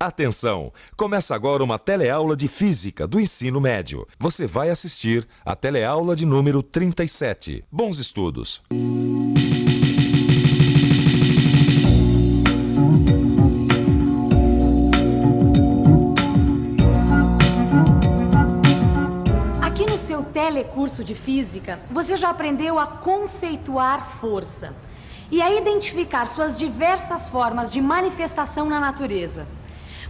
Atenção! Começa agora uma teleaula de Física do ensino médio. Você vai assistir a teleaula de número 37. Bons estudos! Aqui no seu telecurso de Física, você já aprendeu a conceituar força e a identificar suas diversas formas de manifestação na natureza.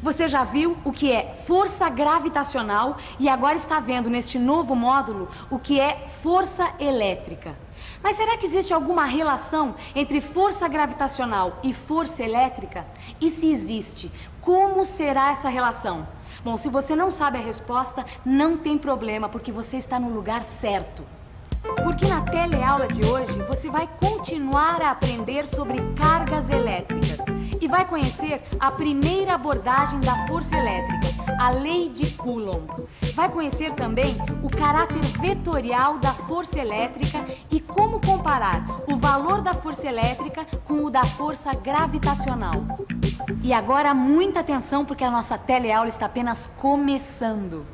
Você já viu o que é força gravitacional e agora está vendo neste novo módulo o que é força elétrica. Mas será que existe alguma relação entre força gravitacional e força elétrica? E se existe, como será essa relação? Bom, se você não sabe a resposta, não tem problema, porque você está no lugar certo. Porque na teleaula de hoje você vai continuar a aprender sobre cargas elétricas e vai conhecer a primeira abordagem da força elétrica, a lei de Coulomb. Vai conhecer também o caráter vetorial da força elétrica e como comparar o valor da força elétrica com o da força gravitacional. E agora muita atenção porque a nossa teleaula está apenas começando.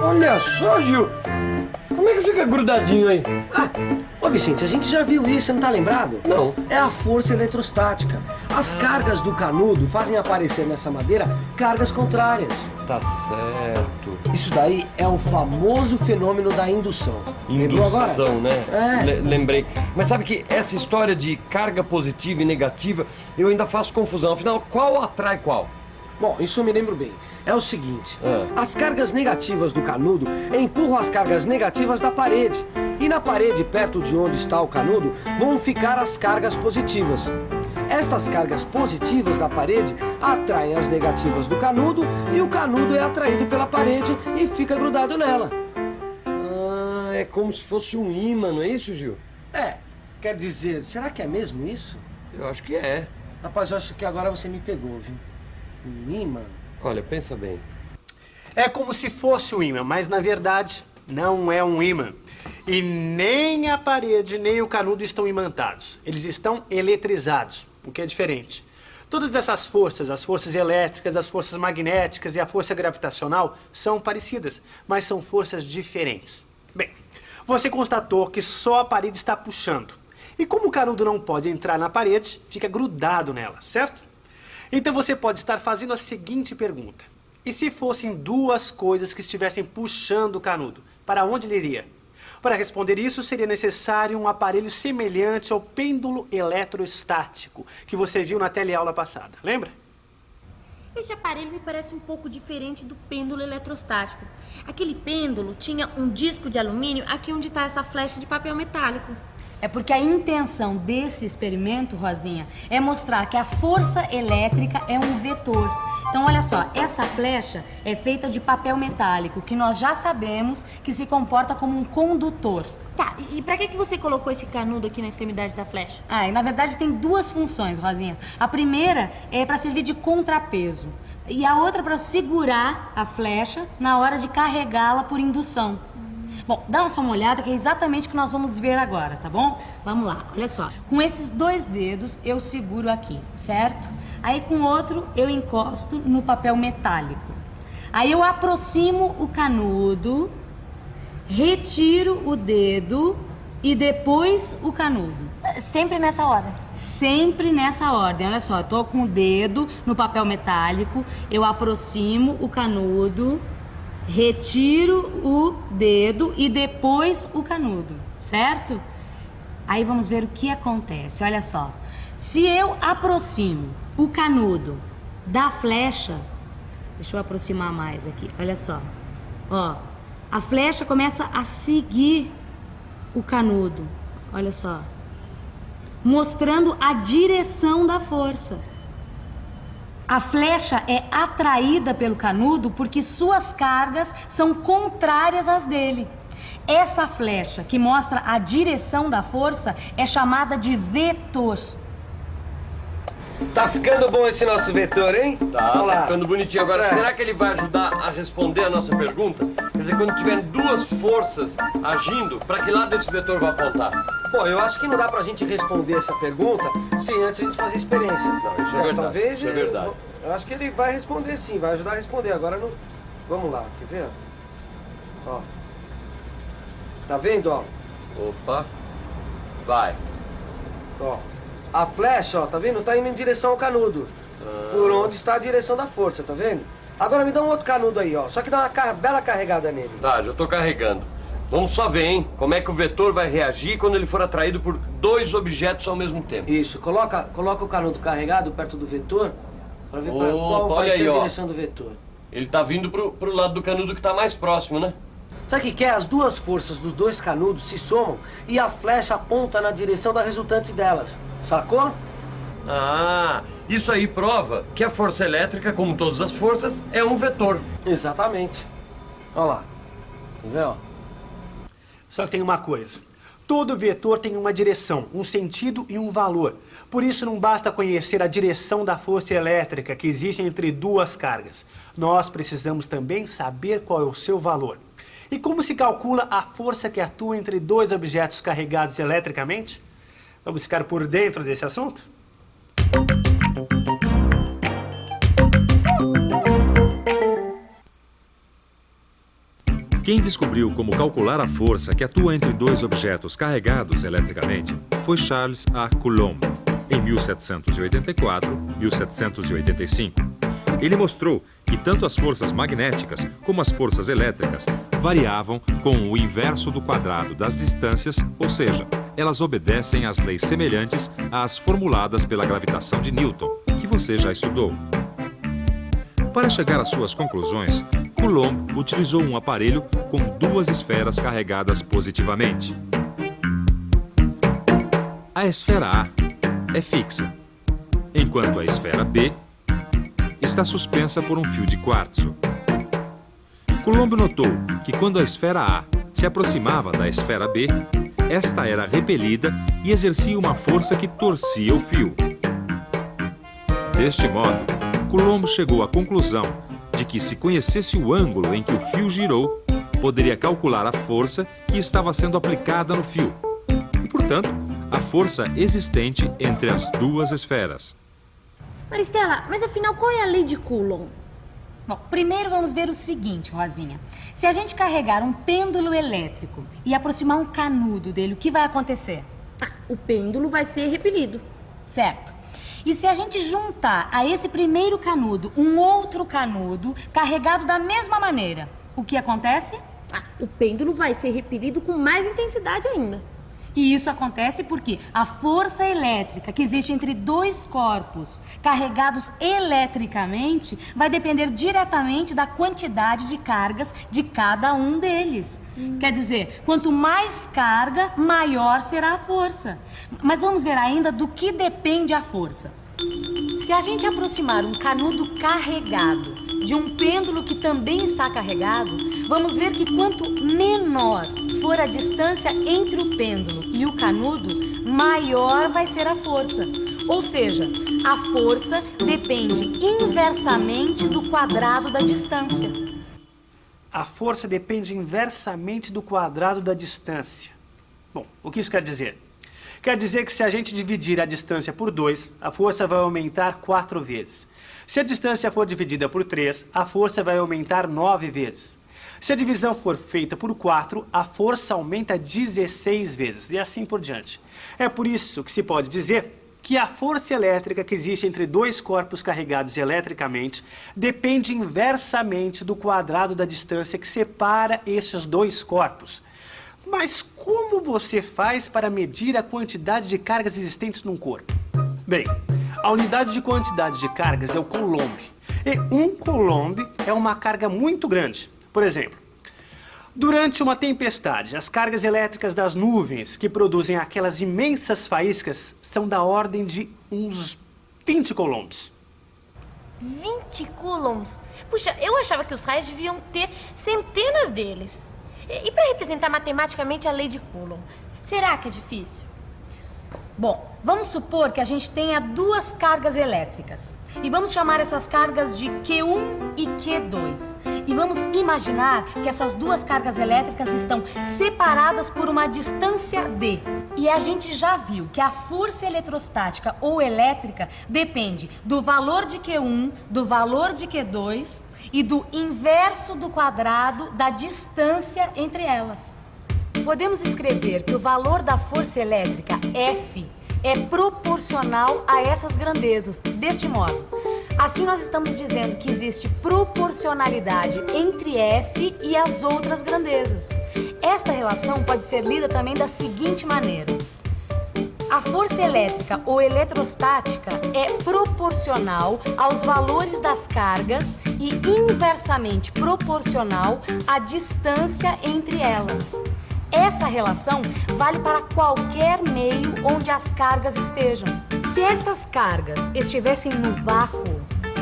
Olha só, Gil. Como é que fica grudadinho aí? Ô Vicente, a gente já viu isso, você não tá lembrado? Não. É a força eletrostática. As cargas do canudo fazem aparecer nessa madeira cargas contrárias. Tá certo. Isso daí é o famoso fenômeno da indução. Lembrou agora? Indução, né? É. Lembrei. Mas sabe que essa história de carga positiva e negativa, eu ainda faço confusão. Afinal, qual atrai qual? Bom, isso eu me lembro bem. É o seguinte, as cargas negativas do canudo empurram as cargas negativas da parede. E na parede, perto de onde está o canudo, vão ficar as cargas positivas. Estas cargas positivas da parede atraem as negativas do canudo e o canudo é atraído pela parede e fica grudado nela. Ah, é como se fosse um ímã, não é isso, Gil? É, quer dizer, será que é mesmo isso? Eu acho que é. Rapaz, eu acho que agora você me pegou, viu? Um ímã? Olha, pensa bem. É como se fosse um ímã, mas na verdade não é um ímã. E nem a parede nem o canudo estão imantados. Eles estão eletrizados, o que é diferente. Todas essas forças, as forças elétricas, as forças magnéticas e a força gravitacional são parecidas, mas são forças diferentes. Bem, você constatou que só a parede está puxando. E como o canudo não pode entrar na parede, fica grudado nela, certo? Então você pode estar fazendo a seguinte pergunta. E se fossem duas coisas que estivessem puxando o canudo, para onde ele iria? Para responder isso, seria necessário um aparelho semelhante ao pêndulo eletrostático que você viu na teleaula passada. Lembra? Esse aparelho me parece um pouco diferente do pêndulo eletrostático. Aquele pêndulo tinha um disco de alumínio aqui onde está essa flecha de papel metálico. É porque a intenção desse experimento, Rosinha, é mostrar que a força elétrica é um vetor. Então, olha só, essa flecha é feita de papel metálico, que nós já sabemos que se comporta como um condutor. Tá, e pra que você colocou esse canudo aqui na extremidade da flecha? E na verdade tem duas funções, Rosinha. A primeira é para servir de contrapeso e a outra para segurar a flecha na hora de carregá-la por indução. Bom, dá só uma olhada que é exatamente o que nós vamos ver agora, tá bom? Vamos lá, olha só. Com esses dois dedos eu seguro aqui, certo? Aí com o outro eu encosto no papel metálico. Aí eu aproximo o canudo, retiro o dedo e depois o canudo. Sempre nessa ordem? Sempre nessa ordem. Olha só, eu tô com o dedo no papel metálico, eu aproximo o canudo, retiro o dedo e depois o canudo, certo? Aí vamos ver o que acontece, olha só. Se eu aproximo o canudo da flecha, deixa eu aproximar mais aqui, olha só. Ó, a flecha começa a seguir o canudo, olha só. Mostrando a direção da força. A flecha é atraída pelo canudo porque suas cargas são contrárias às dele. Essa flecha que mostra a direção da força é chamada de vetor. Tá ficando bom esse nosso vetor, hein? Tá ficando bonitinho. Agora, será que ele vai ajudar a responder a nossa pergunta? dizer, quando tiver duas forças agindo, para que lado esse vetor vai apontar? Bom, eu acho que não dá pra gente responder essa pergunta sem antes a gente fazer experiência. Não, isso é verdade. Talvez isso é verdade. Eu acho que ele vai responder sim, vai ajudar a responder. Agora não. Vamos lá, quer ver? Ó. Tá vendo, ó? Opa. Vai. Ó. A flecha, ó, tá vendo? Tá indo em direção ao canudo. Por onde está a direção da força, tá vendo? Agora me dá um outro canudo aí, ó. Só que dá uma bela carregada nele. Tá, já tô carregando. Vamos só ver, hein? Como é que o vetor vai reagir quando ele for atraído por dois objetos ao mesmo tempo. Isso, coloca o canudo carregado perto do vetor pra ver qual vai olha ser aí, a ó. direção do vetor. Ele tá vindo pro lado do canudo que tá mais próximo, né? Sabe o que é? As duas forças dos dois canudos se somam e a flecha aponta na direção da resultante delas. Sacou? Ah, isso aí prova que a força elétrica, como todas as forças, é um vetor. Exatamente. Olha lá. Quer ver, ó? Só que tem uma coisa. Todo vetor tem uma direção, um sentido e um valor. Por isso não basta conhecer a direção da força elétrica que existe entre duas cargas. Nós precisamos também saber qual é o seu valor. E como se calcula a força que atua entre dois objetos carregados eletricamente? Vamos ficar por dentro desse assunto? Quem descobriu como calcular a força que atua entre dois objetos carregados eletricamente foi Charles A. Coulomb, em 1784-1785. Ele mostrou que tanto as forças magnéticas como as forças elétricas variavam com o inverso do quadrado das distâncias, ou seja, elas obedecem às leis semelhantes às formuladas pela gravitação de Newton, que você já estudou. Para chegar às suas conclusões, Coulomb utilizou um aparelho com duas esferas carregadas positivamente. A esfera A é fixa, enquanto a esfera B está suspensa por um fio de quartzo. Coulomb notou que quando a esfera A se aproximava da esfera B, esta era repelida e exercia uma força que torcia o fio. Deste modo, Coulomb chegou à conclusão de que, se conhecesse o ângulo em que o fio girou, poderia calcular a força que estava sendo aplicada no fio e, portanto, a força existente entre as duas esferas. Maristela, mas afinal qual é a lei de Coulomb? Bom, primeiro vamos ver o seguinte, Rosinha. Se a gente carregar um pêndulo elétrico e aproximar um canudo dele, o que vai acontecer? O pêndulo vai ser repelido. Certo. E se a gente juntar a esse primeiro canudo um outro canudo carregado da mesma maneira, o que acontece? O pêndulo vai ser repelido com mais intensidade ainda. E isso acontece porque a força elétrica que existe entre dois corpos carregados eletricamente vai depender diretamente da quantidade de cargas de cada um deles. Quer dizer, quanto mais carga, maior será a força. Mas vamos ver ainda do que depende a força. Se a gente aproximar um canudo carregado de um pêndulo que também está carregado, vamos ver que quanto menor for a distância entre o pêndulo e o canudo, maior vai ser a força. Ou seja, a força depende inversamente do quadrado da distância. A força depende inversamente do quadrado da distância. Bom, o que isso quer dizer? Quer dizer que se a gente dividir a distância por 2, a força vai aumentar 4 vezes. Se a distância for dividida por 3, a força vai aumentar 9 vezes. Se a divisão for feita por 4, a força aumenta 16 vezes, e assim por diante. É por isso que se pode dizer que a força elétrica que existe entre dois corpos carregados eletricamente depende inversamente do quadrado da distância que separa esses dois corpos. Mas como você faz para medir a quantidade de cargas existentes num corpo? Bem, a unidade de quantidade de cargas é o Coulomb. E um Coulomb é uma carga muito grande. Por exemplo, durante uma tempestade, as cargas elétricas das nuvens que produzem aquelas imensas faíscas são da ordem de uns 20 coulombs. 20 coulombs? Puxa, eu achava que os raios deviam ter centenas deles. E para representar matematicamente a lei de Coulomb, será que é difícil? Bom, vamos supor que a gente tenha duas cargas elétricas. E vamos chamar essas cargas de Q1 e Q2. E vamos imaginar que essas duas cargas elétricas estão separadas por uma distância d. E a gente já viu que a força eletrostática ou elétrica depende do valor de Q1, do valor de Q2 e do inverso do quadrado da distância entre elas. Podemos escrever que o valor da força elétrica F é proporcional a essas grandezas, deste modo. Assim, nós estamos dizendo que existe proporcionalidade entre F e as outras grandezas. Esta relação pode ser lida também da seguinte maneira. A força elétrica ou eletrostática é proporcional aos valores das cargas e inversamente proporcional à distância entre elas. Essa relação vale para qualquer meio onde as cargas estejam. Se estas cargas estivessem no vácuo,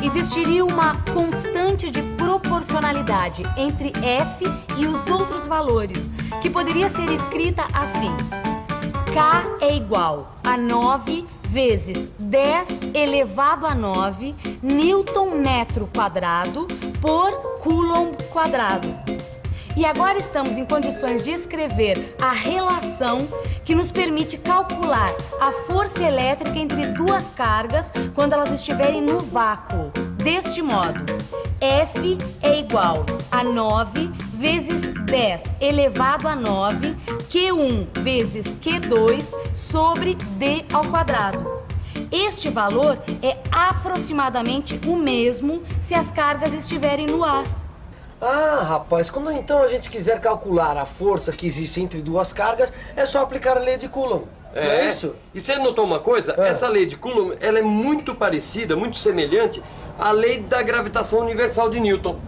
existiria uma constante de proporcionalidade entre F e os outros valores, que poderia ser escrita assim: K é igual a 9 vezes 10 elevado a 9 Newton metro quadrado por Coulomb quadrado. E agora estamos em condições de escrever a relação que nos permite calcular a força elétrica entre duas cargas quando elas estiverem no vácuo. Deste modo, F é igual a 9 vezes 10 elevado a 9 Q1 vezes Q2 sobre D ao quadrado. Este valor é aproximadamente o mesmo se as cargas estiverem no ar. Ah, rapaz, quando então a gente quiser calcular a força que existe entre duas cargas, é só aplicar a lei de Coulomb. Não é isso? E você notou uma coisa? Essa lei de Coulomb, ela é muito parecida, muito semelhante à lei da gravitação universal de Newton.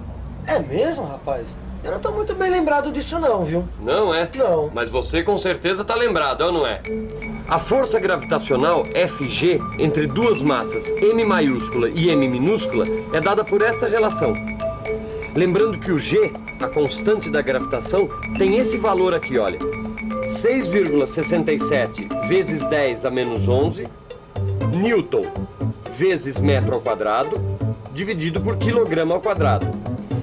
É mesmo, rapaz? Eu não tô muito bem lembrado disso não, viu? Não é? Não. Mas você com certeza tá lembrado, ou não é? A força gravitacional Fg entre duas massas M maiúscula e M minúscula é dada por essa relação. Lembrando que o G, a constante da gravitação, tem esse valor aqui, olha. 6,67 vezes 10 a menos 11 Newton vezes metro ao quadrado dividido por quilograma ao quadrado.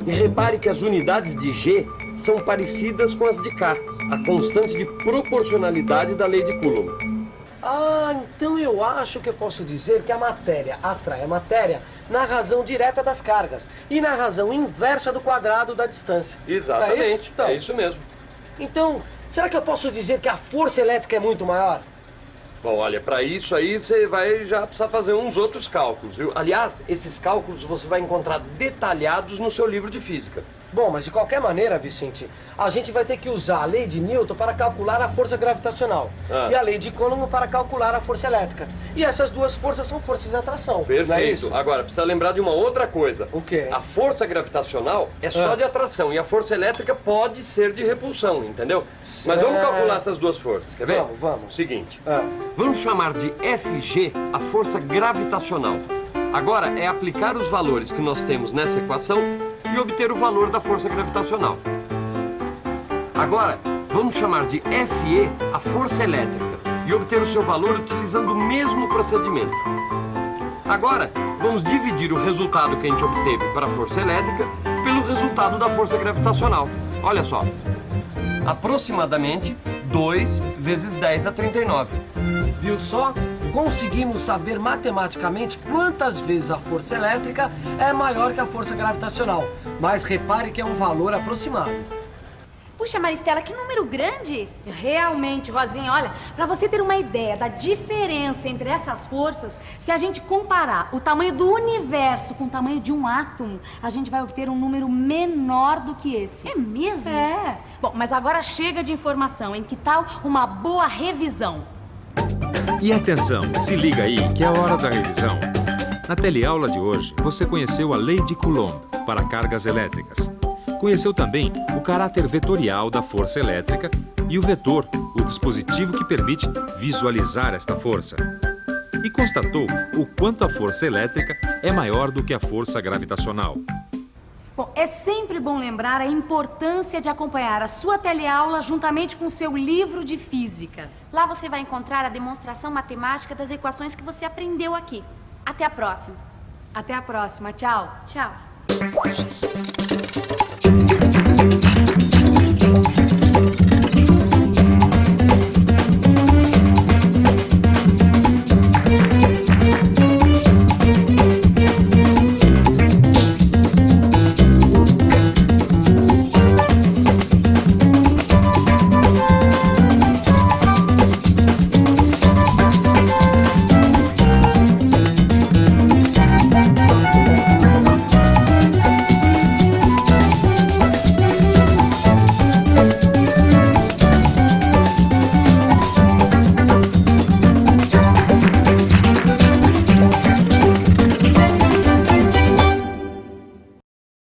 E repare que as unidades de G são parecidas com as de K, a constante de proporcionalidade da lei de Coulomb. Ah, então eu acho que eu posso dizer que a matéria atrai a matéria na razão direta das cargas e na razão inversa do quadrado da distância. Exatamente, É isso? Então, é isso mesmo. Então, será que eu posso dizer que a força elétrica é muito maior? Bom, olha, para isso aí você vai já precisar fazer uns outros cálculos, viu? Aliás, esses cálculos você vai encontrar detalhados no seu livro de física. Bom, mas de qualquer maneira, Vicente, a gente vai ter que usar a lei de Newton para calcular a força gravitacional e a lei de Coulomb para calcular a força elétrica. E essas duas forças são forças de atração. Perfeito. Não é isso? Agora, precisa lembrar de uma outra coisa. O quê? A força gravitacional é só de atração e a força elétrica pode ser de repulsão, entendeu? Mas vamos calcular essas duas forças, quer ver? Vamos. Seguinte, vamos chamar de Fg a força gravitacional. Agora é aplicar os valores que nós temos nessa equação e obter o valor da força gravitacional. Agora, vamos chamar de Fe a força elétrica e obter o seu valor utilizando o mesmo procedimento. Agora, vamos dividir o resultado que a gente obteve para a força elétrica pelo resultado da força gravitacional. Olha só, aproximadamente 2 vezes 10 a 39. Viu só? Conseguimos saber matematicamente quantas vezes a força elétrica é maior que a força gravitacional. Mas repare que é um valor aproximado. Puxa, Maristela, que número grande! Realmente, Rosinha, olha, para você ter uma ideia da diferença entre essas forças, se a gente comparar o tamanho do universo com o tamanho de um átomo, a gente vai obter um número menor do que esse. É mesmo? É. Bom, mas agora chega de informação, hein? Que tal uma boa revisão? E atenção, se liga aí que é hora da revisão. Na teleaula de hoje, você conheceu a lei de Coulomb para cargas elétricas. Conheceu também o caráter vetorial da força elétrica e o vetor, o dispositivo que permite visualizar esta força. E constatou o quanto a força elétrica é maior do que a força gravitacional. Bom, é sempre bom lembrar a importância de acompanhar a sua teleaula juntamente com o seu livro de física. Lá você vai encontrar a demonstração matemática das equações que você aprendeu aqui. Até a próxima. Até a próxima. Tchau. Tchau.